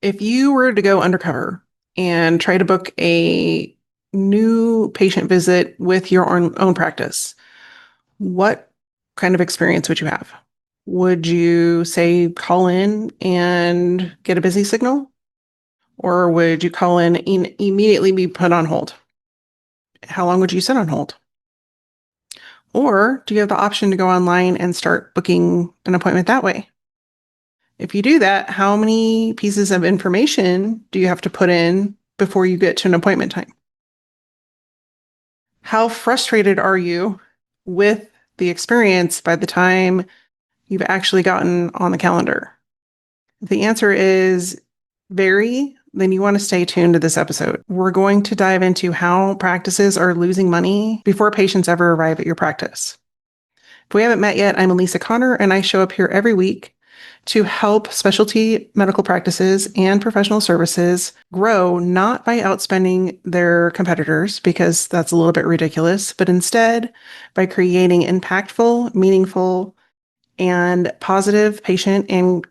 If you were to go undercover and try to book a new patient visit with your own practice, what kind of experience would you have? Would you say call in and get a busy signal? Or would you call in and immediately be put on hold? How long would you sit on hold? Or do you have the option to go online and start booking an appointment that way? If you do that, how many pieces of information do you have to put in before you get to an appointment time? How frustrated are you with the experience by the time you've actually gotten on the calendar? If the answer is very, then you want to stay tuned to this episode. We're going to dive into how practices are losing money before patients ever arrive at your practice. If we haven't met yet, I'm Alisa Conner, and I show up here every week to help specialty medical practices and professional services grow, not by outspending their competitors, because that's a little bit ridiculous, but instead by creating impactful, meaningful, and positive patient and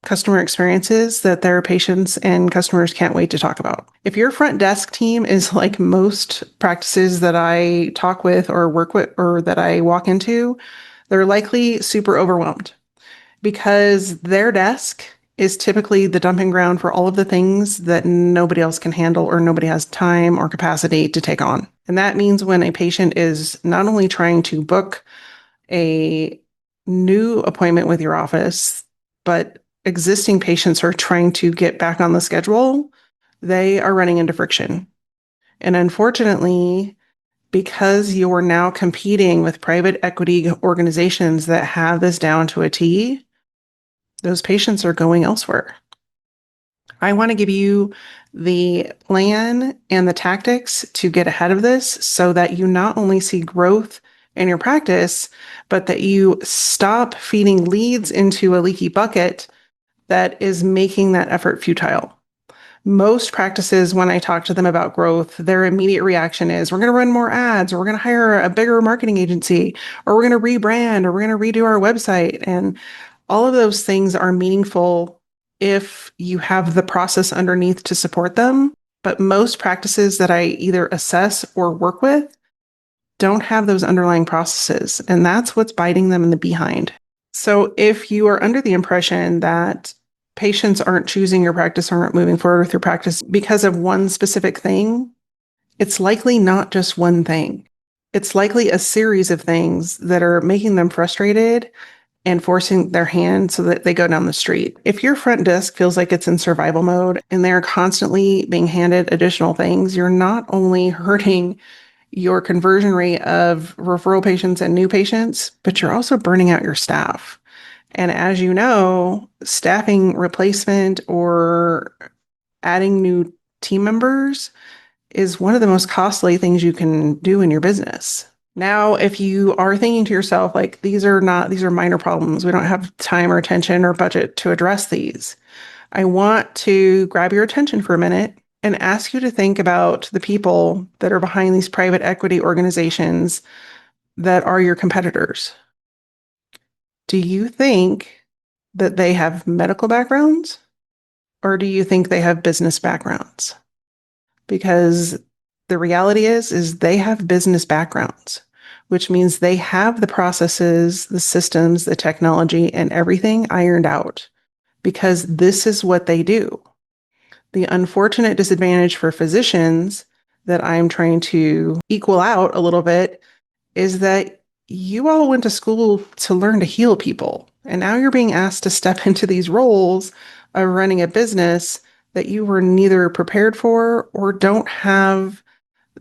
customer experiences that their patients and customers can't wait to talk about. If your front desk team is like most practices that I talk with or work with or that I walk into, they're likely super overwhelmed because their desk is typically the dumping ground for all of the things that nobody else can handle or nobody has time or capacity to take on. And that means when a patient is not only trying to book a new appointment with your office, but existing patients are trying to get back on the schedule, they are running into friction. And unfortunately, because you're now competing with private equity organizations that have this down to a T, those patients are going elsewhere. I want to give you the plan and the tactics to get ahead of this so that you not only see growth in your practice, but that you stop feeding leads into a leaky bucket that is making that effort futile. Most practices, when I talk to them about growth, their immediate reaction is, we're going to run more ads, or we're going to hire a bigger marketing agency, or we're going to rebrand, or we're going to redo our website. And all of those things are meaningful if you have the process underneath to support them. But most practices that I either assess or work with don't have those underlying processes. And that's what's biting them in the behind. So if you are under the impression that patients aren't choosing your practice or aren't moving forward with your practice because of one specific thing, it's likely not just one thing. It's likely a series of things that are making them frustrated and forcing their hand so that they go down the street. If your front desk feels like it's in survival mode and they're constantly being handed additional things, you're not only hurting your conversion rate of referral patients and new patients, but you're also burning out your staff. And as you know, staffing replacement or adding new team members is one of the most costly things you can do in your business. Now, if you are thinking to yourself, like, these are minor problems, we don't have time or attention or budget to address these, I want to grab your attention for a minute and ask you to think about the people that are behind these private equity organizations that are your competitors. Do you think that they have medical backgrounds, or do you think they have business backgrounds? Because the reality is they have business backgrounds, which means they have the processes, the systems, the technology, and everything ironed out because this is what they do. The unfortunate disadvantage for physicians that I'm trying to equal out a little bit is that you all went to school to learn to heal people. And now you're being asked to step into these roles of running a business that you were neither prepared for or don't have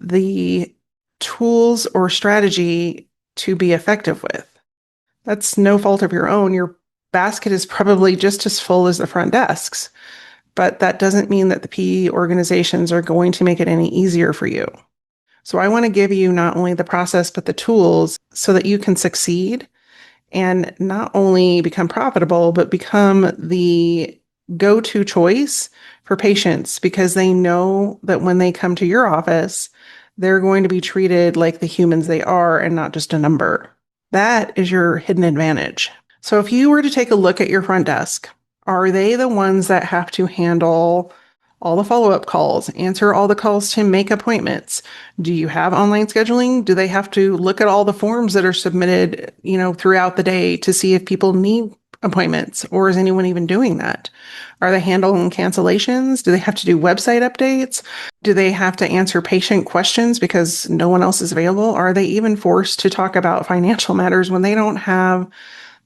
the tools or strategy to be effective with. That's no fault of your own. Your basket is probably just as full as the front desks, but that doesn't mean that the PE organizations are going to make it any easier for you. So I want to give you not only the process, but the tools so that you can succeed and not only become profitable, but become the go-to choice for patients because they know that when they come to your office, they're going to be treated like the humans they are and not just a number. That is your hidden advantage. So if you were to take a look at your front desk, Are they the ones that have to handle all the follow-up calls, answer all the calls to make appointments? Do you have online scheduling? Do they have to look at all the forms that are submitted, throughout the day to see if people need appointments, or is anyone even doing that? Are they handling cancellations? Do they have to do website updates? Do they have to answer patient questions because no one else is available? Are they even forced to talk about financial matters when they don't have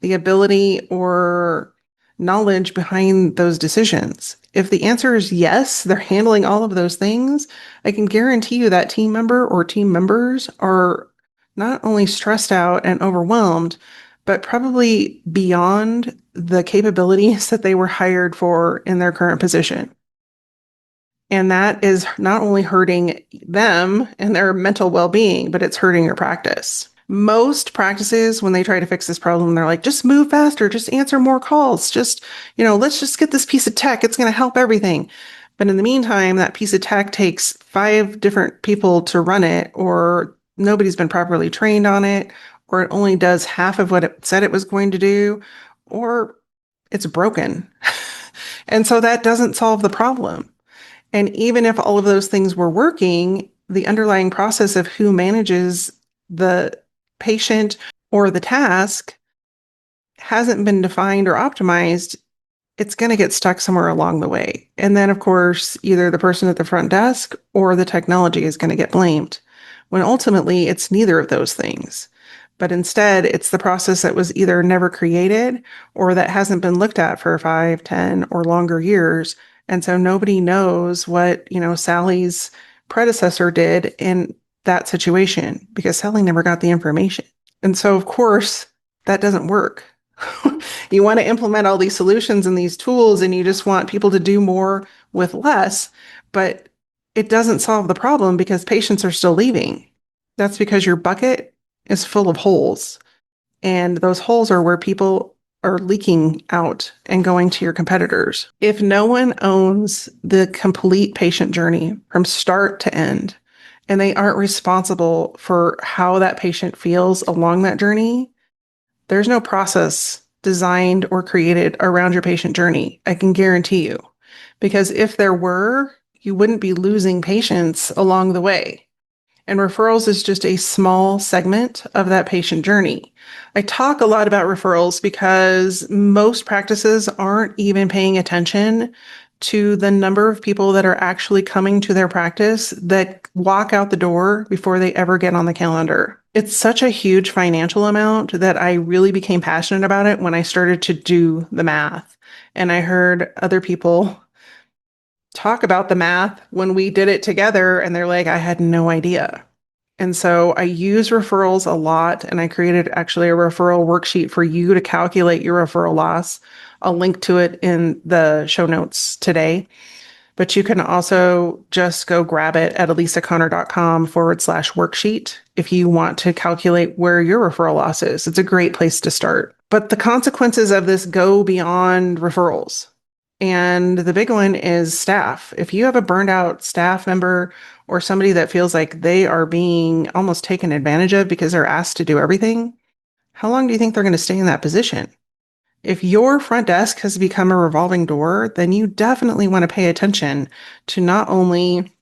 the ability or knowledge behind those decisions? If the answer is yes, they're handling all of those things, I can guarantee you that team member or team members are not only stressed out and overwhelmed, but probably beyond the capabilities that they were hired for in their current position. And that is not only hurting them and their mental well-being, but it's hurting your practice. Most practices, when they try to fix this problem, they're like, just move faster, just answer more calls, let's just get this piece of tech. It's going to help everything. But in the meantime, that piece of tech takes 5 different people to run it, or nobody's been properly trained on it, or it only does half of what it said it was going to do, or it's broken. And so that doesn't solve the problem. And even if all of those things were working, the underlying process of who manages the patient or the task hasn't been defined or optimized. It's going to get stuck somewhere along the way. And then, of course, either the person at the front desk or the technology is going to get blamed, when ultimately it's neither of those things. But instead, it's the process that was either never created or that hasn't been looked at for 5, 10, or longer years. And so nobody knows what, Sally's predecessor did in that situation, because Sally never got the information. And so, of course, that doesn't work. You want to implement all these solutions and these tools, and you just want people to do more with less, but it doesn't solve the problem because patients are still leaving. That's because your bucket is full of holes, and those holes are where people are leaking out and going to your competitors. If no one owns the complete patient journey from start to end, and they aren't responsible for how that patient feels along that journey, there's no process designed or created around your patient journey, I can guarantee you. Because if there were, you wouldn't be losing patients along the way. And referrals is just a small segment of that patient journey. I talk a lot about referrals because most practices aren't even paying attention to the number of people that are actually coming to their practice that walk out the door before they ever get on the calendar. It's such a huge financial amount that I really became passionate about it when I started to do the math. And I heard other people talk about the math when we did it together, and they're like, I had no idea. And so I use referrals a lot, and I created actually a referral worksheet for you to calculate your referral loss. I'll link to it in the show notes today, but you can also just go grab it at alisaconner.com/worksheet if you want to calculate where your referral loss is. It's a great place to start. But the consequences of this go beyond referrals. And the big one is staff. If you have a burned out staff member or somebody that feels like they are being almost taken advantage of because they're asked to do everything, how long do you think they're going to stay in that position? If your front desk has become a revolving door, then you definitely want to pay attention to not only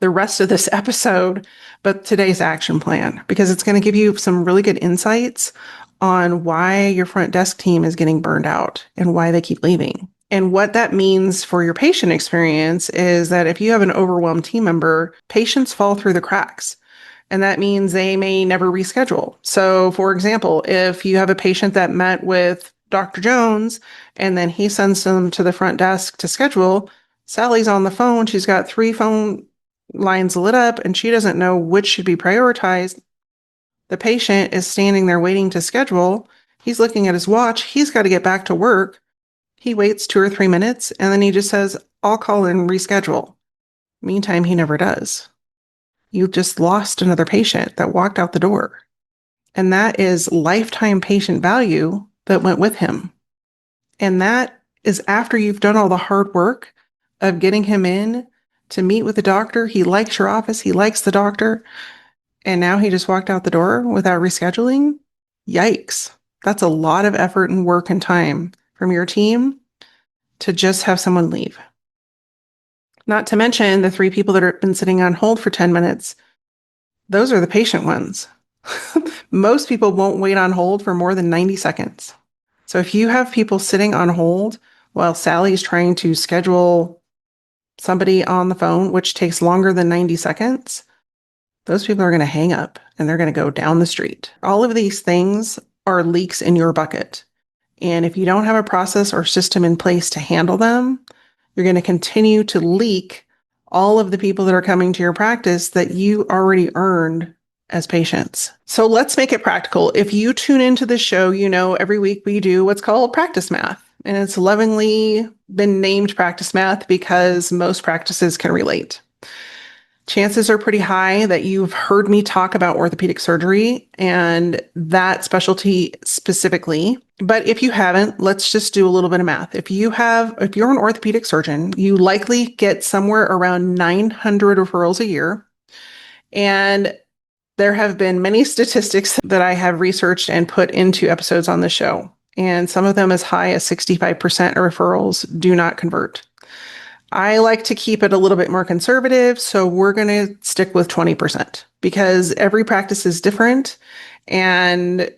the rest of this episode, but today's action plan, because it's going to give you some really good insights on why your front desk team is getting burned out and why they keep leaving. And what that means for your patient experience is that if you have an overwhelmed team member, patients fall through the cracks. And that means they may never reschedule. So, for example, if you have a patient that met with Dr. Jones and then he sends them to the front desk to schedule, Sally's on the phone. She's got 3 phone lines lit up and she doesn't know which should be prioritized. The patient is standing there waiting to schedule. He's looking at his watch. He's got to get back to work. He waits 2 or 3 minutes and then he just says, I'll call and reschedule. Meantime, he never does. You just lost another patient that walked out the door. And that is lifetime patient value that went with him. And that is after you've done all the hard work of getting him in to meet with the doctor. He likes your office. He likes the doctor. And now he just walked out the door without rescheduling. Yikes. That's a lot of effort and work and time from your team to just have someone leave. Not to mention the 3 people that have been sitting on hold for 10 minutes. Those are the patient ones. Most people won't wait on hold for more than 90 seconds. So if you have people sitting on hold while Sally's trying to schedule somebody on the phone, which takes longer than 90 seconds, those people are going to hang up and they're going to go down the street. All of these things are leaks in your bucket. And if you don't have a process or system in place to handle them, you're going to continue to leak all of the people that are coming to your practice that you already earned as patients. So let's make it practical. If you tune into the show, you know every week we do what's called practice math. And it's lovingly been named practice math because most practices can relate. Chances are pretty high that you've heard me talk about orthopedic surgery and that specialty specifically. But if you haven't, let's just do a little bit of math. If you're an orthopedic surgeon, you likely get somewhere around 900 referrals a year. And there have been many statistics that I have researched and put into episodes on the show. And some of them as high as 65% of referrals do not convert. I like to keep it a little bit more conservative, so we're going to stick with 20% because every practice is different and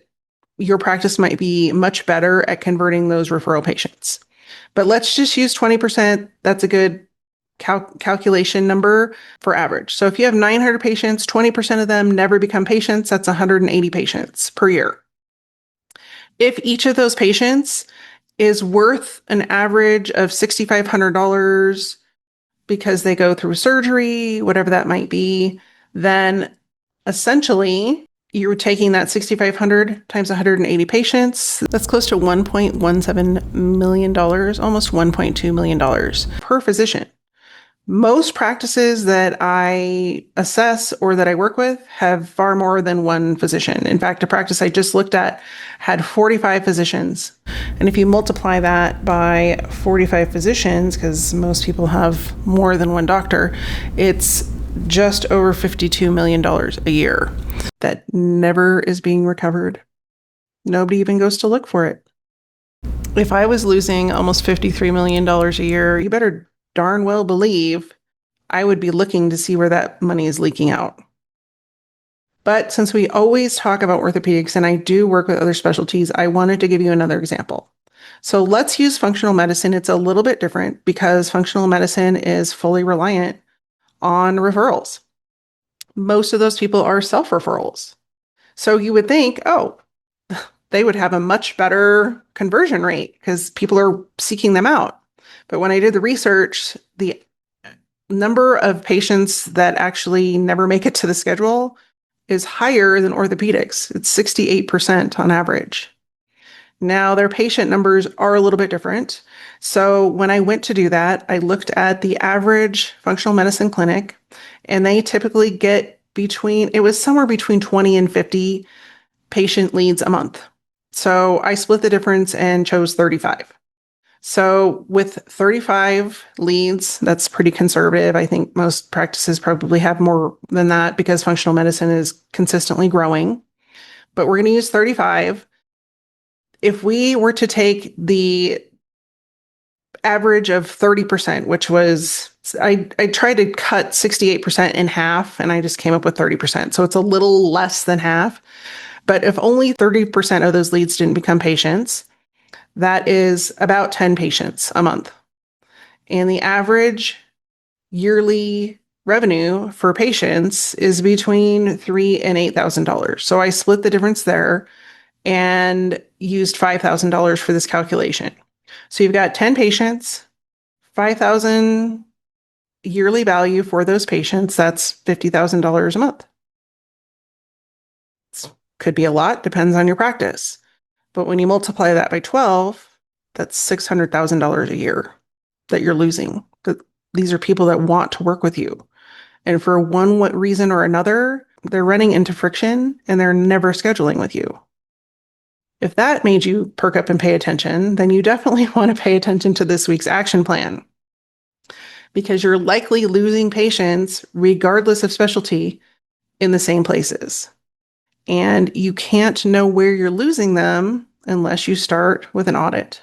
your practice might be much better at converting those referral patients. But let's just use 20%. That's a good calculation number for average. So if you have 900 patients, 20% of them never become patients. That's 180 patients per year. If each of those patients is worth an average of $6,500 because they go through surgery, whatever that might be, then essentially you're taking that $6,500 times 180 patients. That's close to $1.17 million, almost $1.2 million per physician. Most practices that I assess or that I work with have far more than one physician. In fact, a practice I just looked at had 45 physicians. And if you multiply that by 45 physicians, because most people have more than one doctor, it's just over $52 million a year that never is being recovered. Nobody even goes to look for it. If I was losing almost $53 million a year, you better darn well believe I would be looking to see where that money is leaking out. But since we always talk about orthopedics and I do work with other specialties, I wanted to give you another example. So let's use functional medicine. It's a little bit different because functional medicine is fully reliant on referrals. Most of those people are self-referrals. So you would think, oh, they would have a much better conversion rate because people are seeking them out. But when I did the research, the number of patients that actually never make it to the schedule is higher than orthopedics. It's 68% on average. Now, their patient numbers are a little bit different. So when I went to do that, I looked at the average functional medicine clinic, and they typically get it was somewhere between 20 and 50 patient leads a month. So I split the difference and chose 35. So with 35 leads, that's pretty conservative. I think most practices probably have more than that because functional medicine is consistently growing. But we're going to use 35. If we were to take the average of 30%, which was, I tried to cut 68% in half, and I just came up with 30%. So it's a little less than half. But if only 30% of those leads didn't become patients, that is about 10 patients a month. And the average yearly revenue for patients is between $3,000 and $8,000. So I split the difference there and used $5,000 for this calculation. So you've got 10 patients, $5,000 yearly value for those patients. That's $50,000 a month. Could be a lot, depends on your practice. But when you multiply that by 12, that's $600,000 a year that you're losing. These are people that want to work with you. And for one reason or another, they're running into friction and they're never scheduling with you. If that made you perk up and pay attention, then you definitely want to pay attention to this week's action plan because you're likely losing patients regardless of specialty in the same places. And you can't know where you're losing them unless you start with an audit.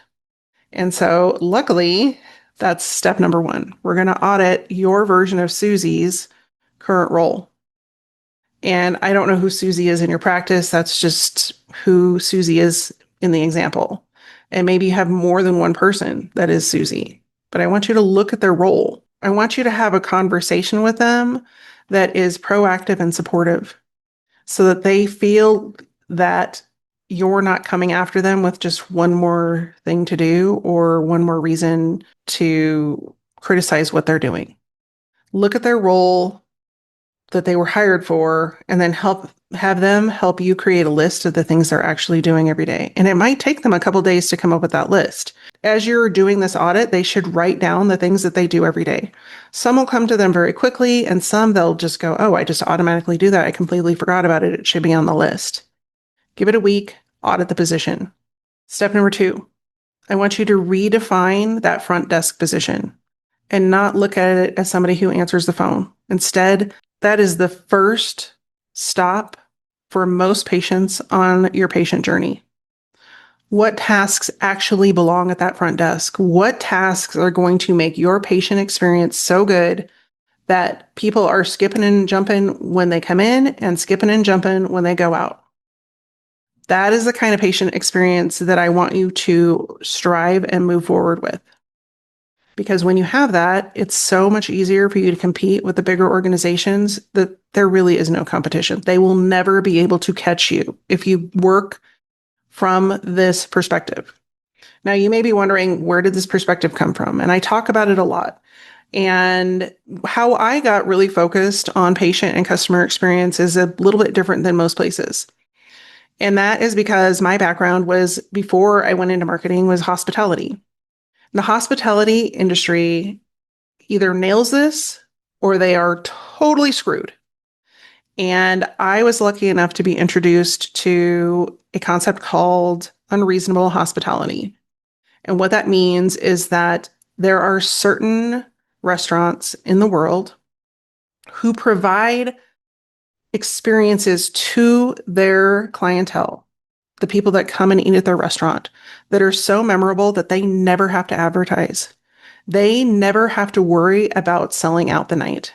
And so luckily, that's step number one. We're going to audit your version of Susie's current role. And I don't know who Susie is in your practice. That's just who Susie is in the example. And maybe you have more than one person that is Susie, but I want you to look at their role. I want you to have a conversation with them that is proactive and supportive so that they feel that you're not coming after them with just one more thing to do or one more reason to criticize what they're doing. Look at their role that they were hired for and then have them help you create a list of the things they're actually doing every day. And it might take them a couple days to come up with that list. As you're doing this audit, they should write down the things that they do every day. Some will come to them very quickly, and some they'll just go, oh, I just automatically do that. I completely forgot about it. It should be on the list. Give it a week, audit the position. Step number 2, I want you to redefine that front desk position and not look at it as somebody who answers the phone. Instead, that is the first stop for most patients on your patient journey. What tasks actually belong at that front desk? What tasks are going to make your patient experience so good that people are skipping and jumping when they come in and skipping and jumping when they go out? That is the kind of patient experience that I want you to strive and move forward with. Because when you have that, it's so much easier for you to compete with the bigger organizations that there really is no competition. They will never be able to catch you if you work from this perspective. Now, you may be wondering, where did this perspective come from? And I talk about it a lot. And how I got really focused on patient and customer experience is a little bit different than most places. And that is because my background was, before I went into marketing, was hospitality. The hospitality industry either nails this or they are totally screwed. And I was lucky enough to be introduced to a concept called unreasonable hospitality. And what that means is that there are certain restaurants in the world who provide experiences to their clientele, the people that come and eat at their restaurant, that are so memorable that they never have to advertise. They never have to worry about selling out the night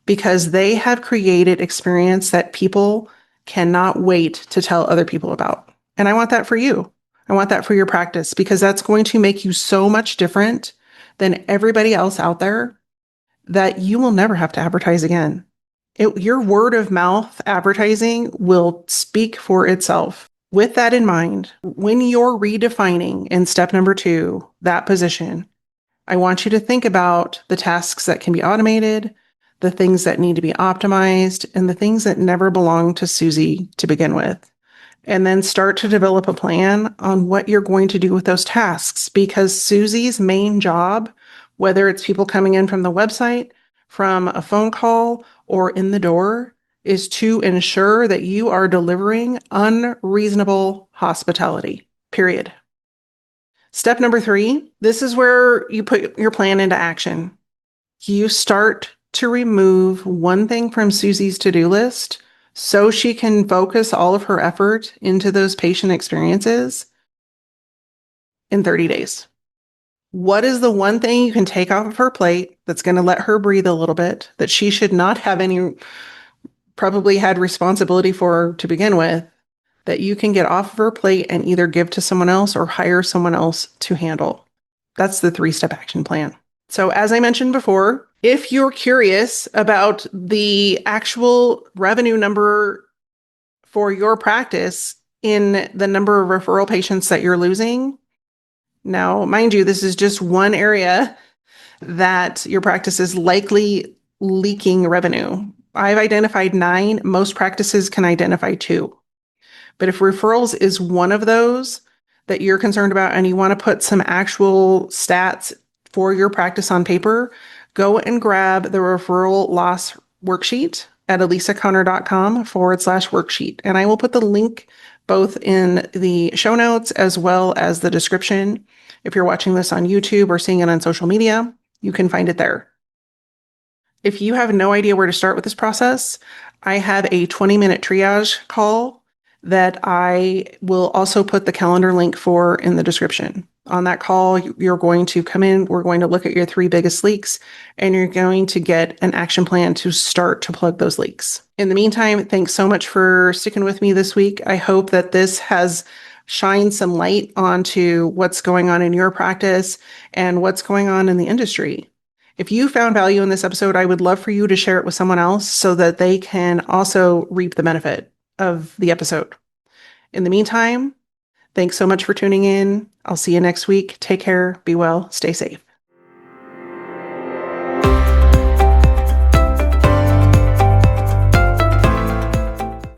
because they have created experience that people cannot wait to tell other people about. And I want that for you. I want that for your practice because that's going to make you so much different than everybody else out there that you will never have to advertise again. Your word of mouth advertising will speak for itself. With that in mind, when you're redefining in step number 2, that position, I want you to think about the tasks that can be automated, the things that need to be optimized, and the things that never belonged to Susie to begin with. And then start to develop a plan on what you're going to do with those tasks, because Susie's main job, whether it's people coming in from the website, from a phone call, or in the door, is to ensure that you are delivering unreasonable hospitality, period. Step number 3, this is where you put your plan into action. You start to remove one thing from Susie's to-do list so she can focus all of her effort into those patient experiences in 30 days. What is the one thing you can take off of her plate that's going to let her breathe a little bit, that she should not have probably had responsibility for to begin with, that you can get off of her plate and either give to someone else or hire someone else to handle? That's the 3-step action plan. So as I mentioned before, if you're curious about the actual revenue number for your practice in the number of referral patients that you're losing, now, mind you, this is just one area that your practice is likely leaking revenue. I've identified 9. Most practices can identify 2. But if referrals is one of those that you're concerned about and you want to put some actual stats for your practice on paper, go and grab the referral loss worksheet at alisaconner.com/worksheet. And I will put the link both in the show notes as well as the description. If you're watching this on YouTube or seeing it on social media, you can find it there. If you have no idea where to start with this process, I have a 20-minute triage call that I will also put the calendar link for in the description. On that call, you're going to come in, we're going to look at your 3 biggest leaks, and you're going to get an action plan to start to plug those leaks. In the meantime, thanks so much for sticking with me this week. I hope that this has shined some light onto what's going on in your practice and what's going on in the industry. If you found value in this episode, I would love for you to share it with someone else so that they can also reap the benefit of the episode. In the meantime, thanks so much for tuning in. I'll see you next week. Take care, be well, stay safe.